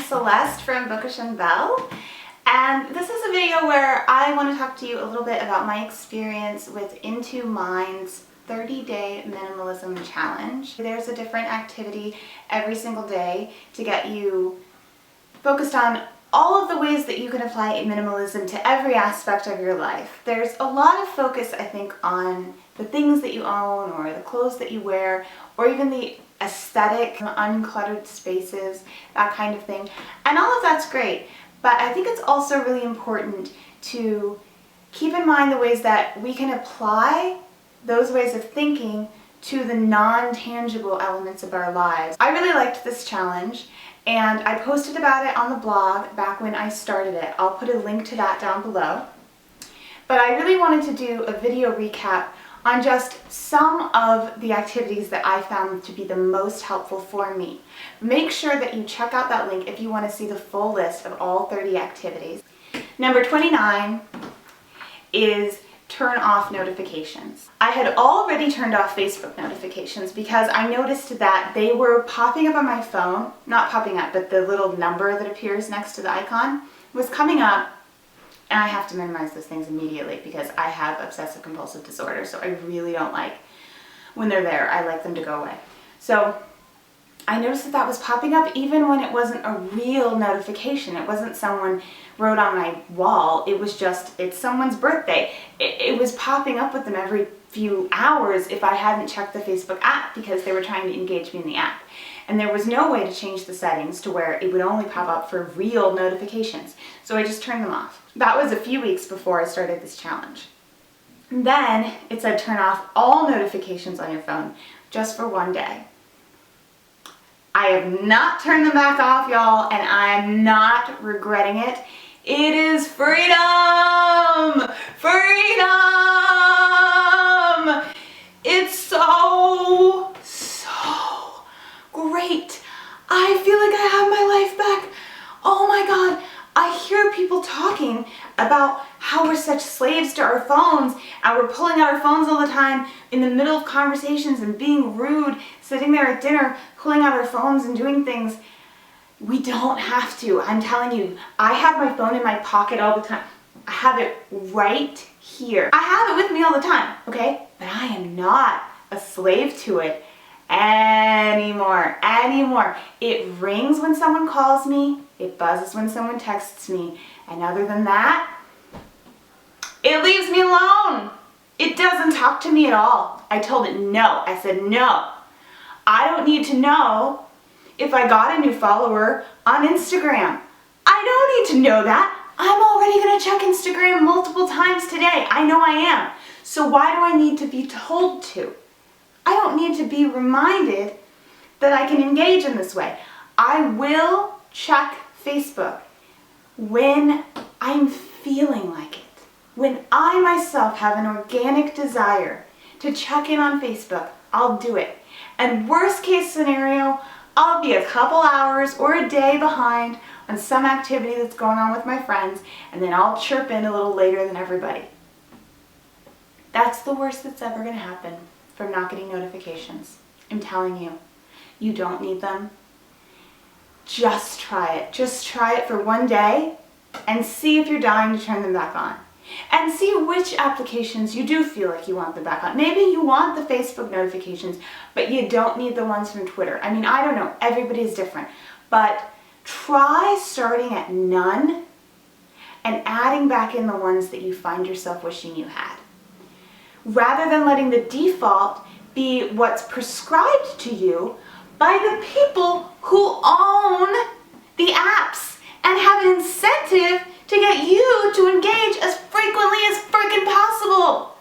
Celeste from Bookish and Belle, and this is a video where I want to talk to you a little bit about my experience with Into Mind's 30-day minimalism challenge. There's a different activity every single day to get you focused on all of the ways that you can apply minimalism to every aspect of your life. There's a lot of focus, I think, on the things that you own or the clothes that you wear or even the aesthetic, uncluttered spaces, that kind of thing. And all of that's great, but I think it's also really important to keep in mind the ways that we can apply those ways of thinking to the non-tangible elements of our lives. I really liked this challenge, and I posted about it on the blog back when I started it. I'll put a link to that down below. But I really wanted to do a video recap on just some of the activities that I found to be the most helpful for me. Make sure that you check out that link if you want to see the full list of all 30 activities. Number 29 is turn off notifications. I had already turned off Facebook notifications because I noticed that they were popping up on my phone, not popping up, but the little number that appears next to the icon was coming up, and I have to minimize those things immediately because I have obsessive compulsive disorder, so I really don't like when they're there. I like them to go away. So I noticed that that was popping up even when it wasn't a real notification. It wasn't someone wrote on my wall. It was just, it's someone's birthday. It was popping up with them every few hours if I hadn't checked the Facebook app because they were trying to engage me in the app. And there was no way to change the settings to where it would only pop up for real notifications. So I just turned them off. That was a few weeks before I started this challenge. And then it said turn off all notifications on your phone just for one day. I have not turned them back off, y'all, and I'm not regretting it. It is freedom! Freedom! It's so great. I feel like I have my life back. Oh my God. I hear people talking about how we're such slaves to our phones and we're pulling out our phones all the time in the middle of conversations and being rude, sitting there at dinner, pulling out our phones and doing things. We don't have to. I'm telling you, I have my phone in my pocket all the time. I have it right here. I have it with me all the time, okay? But I am not a slave to it anymore. It rings when someone calls me, it buzzes when someone texts me, and other than that, it leaves me alone. It doesn't talk to me at all. I told it no. I said no. I don't need to know if I got a new follower on Instagram. I don't need to know that. I'm already going to check Instagram multiple times today. I know I am. So why do I need to be told to? I don't need to be reminded that I can engage in this way. I will check Facebook when I'm feeling like it. When I myself have an organic desire to check in on Facebook, I'll do it. And worst case scenario, I'll be a couple hours or a day behind on some activity that's going on with my friends, and then I'll chirp in a little later than everybody. That's the worst that's ever going to happen from not getting notifications. I'm telling you, you don't need them. Just try it. Just try it for one day and see if you're dying to turn them back on. And see which applications you do feel like you want them back on. Maybe you want the Facebook notifications, but you don't need the ones from Twitter. I mean, I don't know. Everybody's different. But try starting at none and adding back in the ones that you find yourself wishing you had. Rather than letting the default be what's prescribed to you by the people who own the apps and have an incentive to get you to engage as frequently as freaking possible.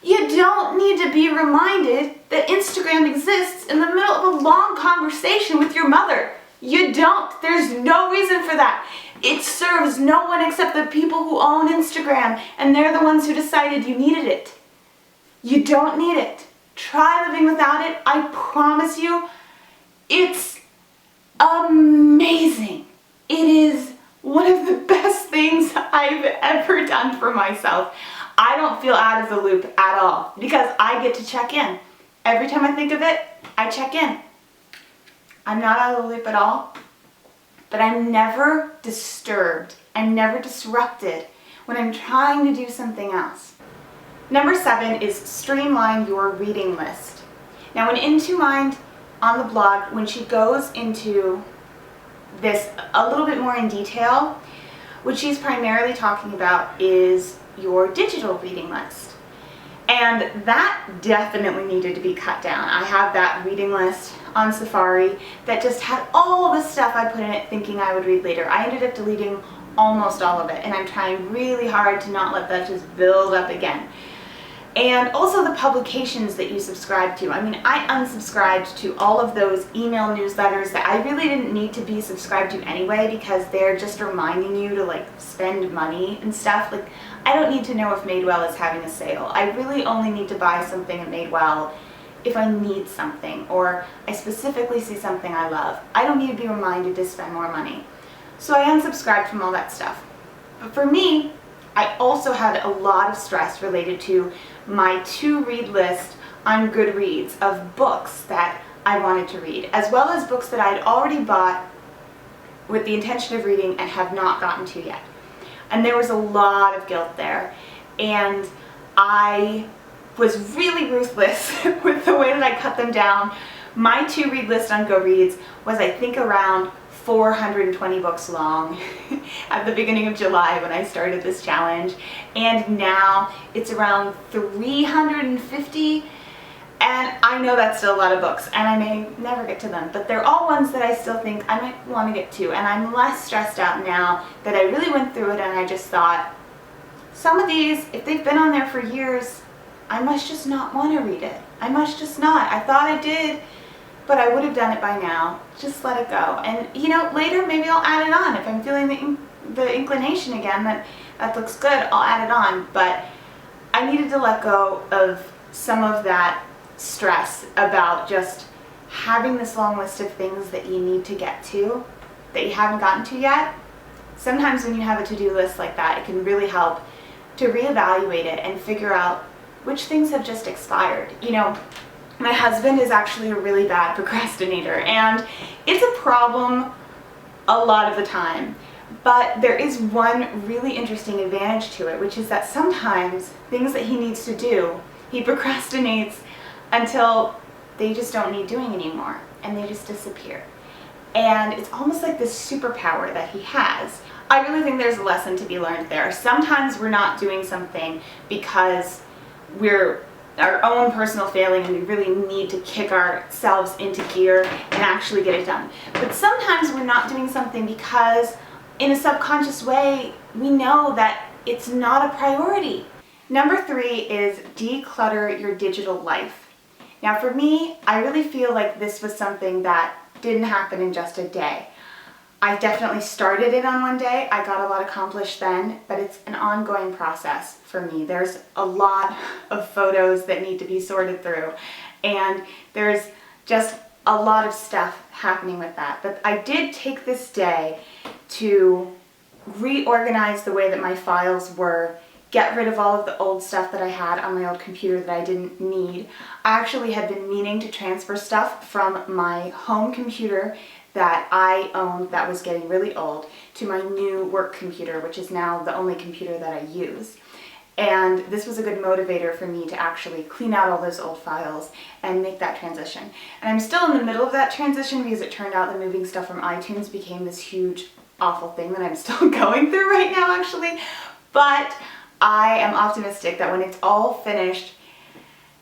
You don't need to be reminded that Instagram exists in the middle of a long conversation with your mother. You don't. There's no reason for that. It serves no one except the people who own Instagram, and they're the ones who decided you needed it. You don't need it. Try living without it. I promise you, it's amazing. It is one of the best things I've ever done for myself. I don't feel out of the loop at all because I get to check in. Every time I think of it, I check in. I'm not out of the loop at all. but I'm never disturbed. I'm never disrupted when I'm trying to do something else. Number 7 is streamline your reading list. Now, when Into Mind on the blog, when she goes into this a little bit more in detail, what she's primarily talking about is your digital reading list. And that definitely needed to be cut down. I have that reading list on Safari that just had all the stuff I put in it thinking I would read later. I ended up deleting almost all of it, and I'm trying really hard to not let that just build up again. And also the publications that you subscribe to. I mean, I unsubscribed to all of those email newsletters that I really didn't need to be subscribed to anyway, because they're just reminding you to like spend money and stuff. Like, I don't need to know if Madewell is having a sale. I really only need to buy something at Madewell if I need something, or I specifically see something I love. I don't need to be reminded to spend more money. So I unsubscribed from all that stuff. But for me, I also had a lot of stress related to my to-read list on Goodreads of books that I wanted to read, as well as books that I'd already bought with the intention of reading and have not gotten to yet. And there was a lot of guilt there. And I was really ruthless with the way that I cut them down. My to-read list on Goodreads was, I think, around 420 books long at the beginning of July when I started this challenge, and now it's around 350, and I know that's still a lot of books and I may never get to them, but they're all ones that I still think I might want to get to, and I'm less stressed out now that I really went through it, and I just thought, some of these, if they've been on there for years, I must just not want to read it. I must just not. I thought I did, but I would have done it by now. Just let it go. And you know, later maybe I'll add it on. If I'm feeling the inclination again that looks good, I'll add it on. But I needed to let go of some of that stress about just having this long list of things that you need to get to that you haven't gotten to yet. Sometimes when you have a to-do list like that, it can really help to reevaluate it and figure out which things have just expired. You know, my husband is actually a really bad procrastinator, and it's a problem a lot of the time. But there is one really interesting advantage to it, which is that sometimes things that he needs to do, he procrastinates until they just don't need doing anymore, and they just disappear. And it's almost like this superpower that he has. I really think there's a lesson to be learned there. Sometimes we're not doing something because we're our own personal failing and we really need to kick ourselves into gear and actually get it done. But sometimes we're not doing something because in a subconscious way we know that it's not a priority. Number 3 is declutter your digital life. Now for me, I really feel like this was something that didn't happen in just a day. I definitely started it on one day. I got a lot accomplished then, but it's an ongoing process for me. There's a lot of photos that need to be sorted through, and there's just a lot of stuff happening with that. But I did take this day to reorganize the way that my files were, get rid of all of the old stuff that I had on my old computer that I didn't need. I actually had been meaning to transfer stuff from my home computer that I owned that was getting really old to my new work computer, which is now the only computer that I use. And this was a good motivator for me to actually clean out all those old files and make that transition. And I'm still in the middle of that transition because it turned out that moving stuff from iTunes became this huge, awful thing that I'm still going through right now, actually. But I am optimistic that when it's all finished,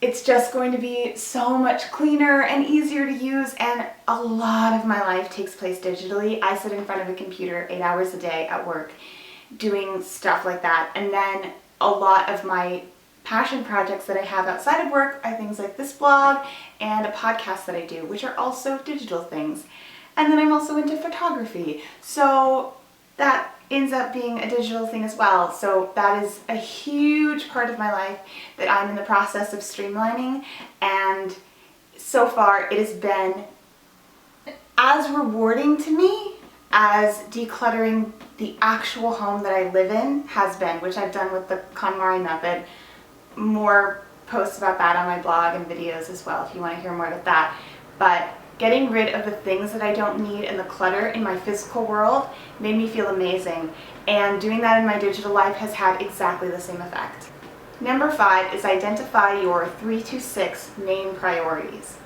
it's just going to be so much cleaner and easier to use, and a lot of my life takes place digitally. I sit in front of a computer 8 hours a day at work doing stuff like that, and then a lot of my passion projects that I have outside of work are things like this blog and a podcast that I do, which are also digital things. And then I'm also into photography, so that ends up being a digital thing as well. So that is a huge part of my life that I'm in the process of streamlining, and so far it has been as rewarding to me as decluttering the actual home that I live in has been, which I've done with the KonMari method. More posts about that on my blog and videos as well if you want to hear more about that. But getting rid of the things that I don't need and the clutter in my physical world made me feel amazing. And doing that in my digital life has had exactly the same effect. Number 5 is identify your 3 to 6 main priorities.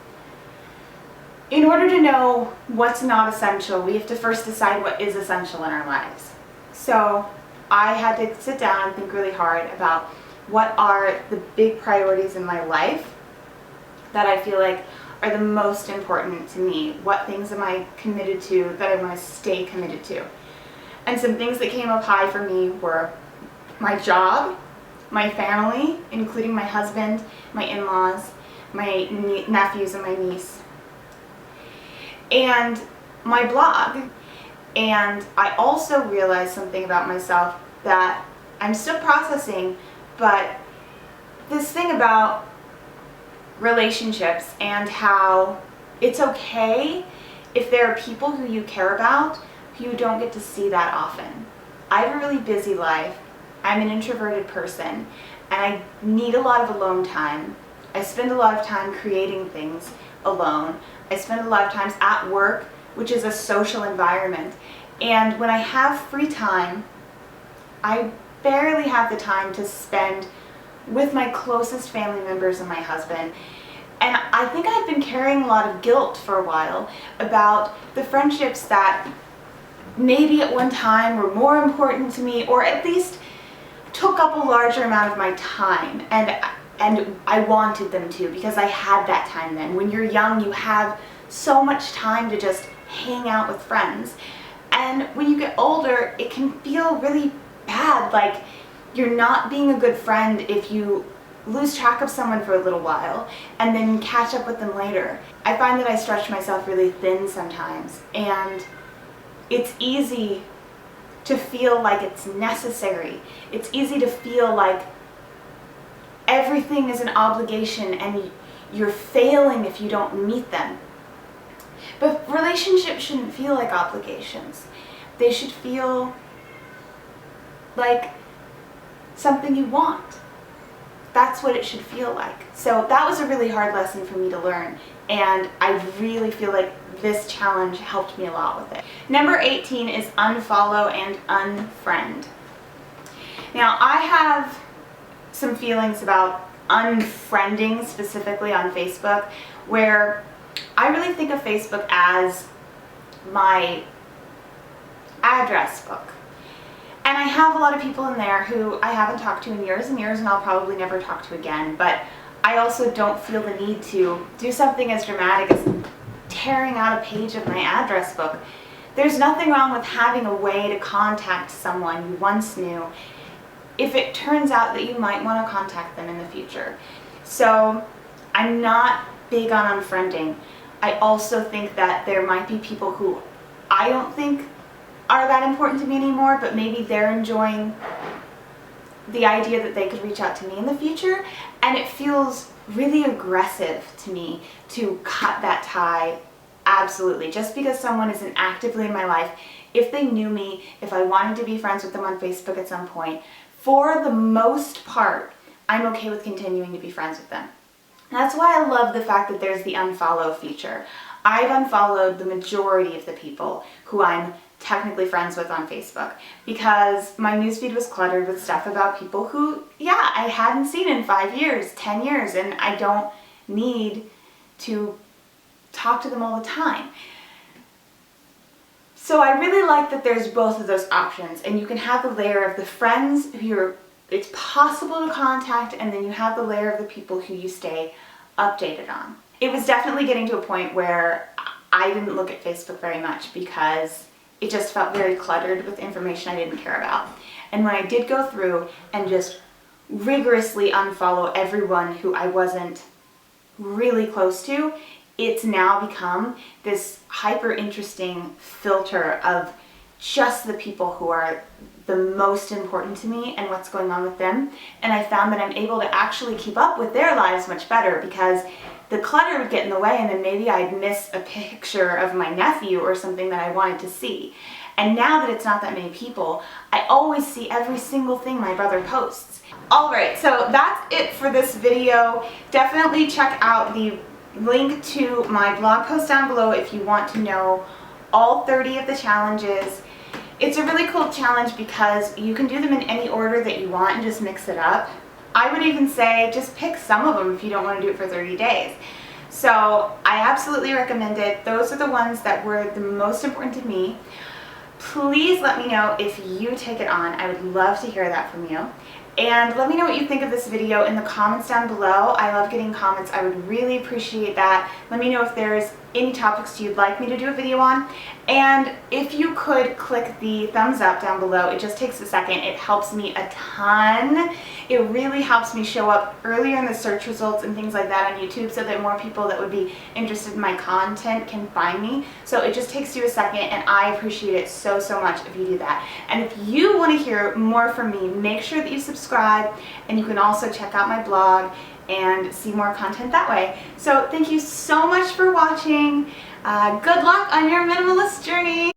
In order to know what's not essential, we have to first decide what is essential in our lives. So I had to sit down and think really hard about what are the big priorities in my life that I feel like are the most important to me. What things am I committed to that I want to stay committed to? And some things that came up high for me were my job, my family, including my husband, my in-laws, my nephews and my niece, and my blog. And I also realized something about myself that I'm still processing, but this thing about relationships and how it's okay if there are people who you care about who you don't get to see that often. I have a really busy life. I'm an introverted person and I need a lot of alone time. I spend a lot of time creating things alone. I spend a lot of times at work, which is a social environment. And when I have free time, I barely have the time to spend with my closest family members and my husband. And I think I've been carrying a lot of guilt for a while about the friendships that maybe at one time were more important to me, or at least took up a larger amount of my time, and I wanted them to because I had that time then. When you're young, you have so much time to just hang out with friends. And when you get older, it can feel really bad, like you're not being a good friend if you lose track of someone for a little while and then catch up with them later. I find that I stretch myself really thin sometimes, and it's easy to feel like it's necessary. It's easy to feel like everything is an obligation and you're failing if you don't meet them. But relationships shouldn't feel like obligations. They should feel like something you want. That's what it should feel like. So that was a really hard lesson for me to learn, and I really feel like this challenge helped me a lot with it. Number 18 is unfollow and unfriend. Now, I have some feelings about unfriending, specifically on Facebook, where I really think of Facebook as my address book. And I have a lot of people in there who I haven't talked to in years and years, and I'll probably never talk to again. But I also don't feel the need to do something as dramatic as tearing out a page of my address book. There's nothing wrong with having a way to contact someone you once knew if it turns out that you might want to contact them in the future. So I'm not big on unfriending. I also think that there might be people who I don't think are that important to me anymore, but maybe they're enjoying the idea that they could reach out to me in the future, and it feels really aggressive to me to cut that tie. Absolutely. Just because someone isn't actively in my life, if they knew me, if I wanted to be friends with them on Facebook at some point, for the most part, I'm okay with continuing to be friends with them. That's why I love the fact that there's the unfollow feature. I've unfollowed the majority of the people who I'm technically friends with on Facebook because my newsfeed was cluttered with stuff about people who, I hadn't seen in 5 years, 10 years, and I don't need to talk to them all the time. So I really like that there's both of those options, and you can have the layer of the friends who it's possible to contact, and then you have the layer of the people who you stay updated on. It was definitely getting to a point where I didn't look at Facebook very much because it just felt very cluttered with information I didn't care about. And when I did go through and just rigorously unfollow everyone who I wasn't really close to, it's now become this hyper interesting filter of just the people who are the most important to me and what's going on with them. And I found that I'm able to actually keep up with their lives much better because the clutter would get in the way, and then maybe I'd miss a picture of my nephew or something that I wanted to see. And now that it's not that many people, I always see every single thing my brother posts. Alright, so that's it for this video. Definitely check out the link to my blog post down below if you want to know all 30 of the challenges. It's a really cool challenge because you can do them in any order that you want and just mix it up. I would even say just pick some of them if you don't want to do it for 30 days. So I absolutely recommend it. Those are the ones that were the most important to me. Please let me know if you take it on. I would love to hear that from you. And let me know what you think of this video in the comments down below. I love getting comments. I would really appreciate that. Let me know if there's any topics you'd like me to do a video on. And if you could click the thumbs up down below, it just takes a second. It helps me a ton. It really helps me show up earlier in the search results and things like that on YouTube so that more people that would be interested in my content can find me. So it just takes you a second, and I appreciate it so, so much if you do that. And if you want to hear more from me, make sure that you subscribe, and you can also check out my blog and see more content that way. So thank you so much for watching. Good luck on your minimalist journey.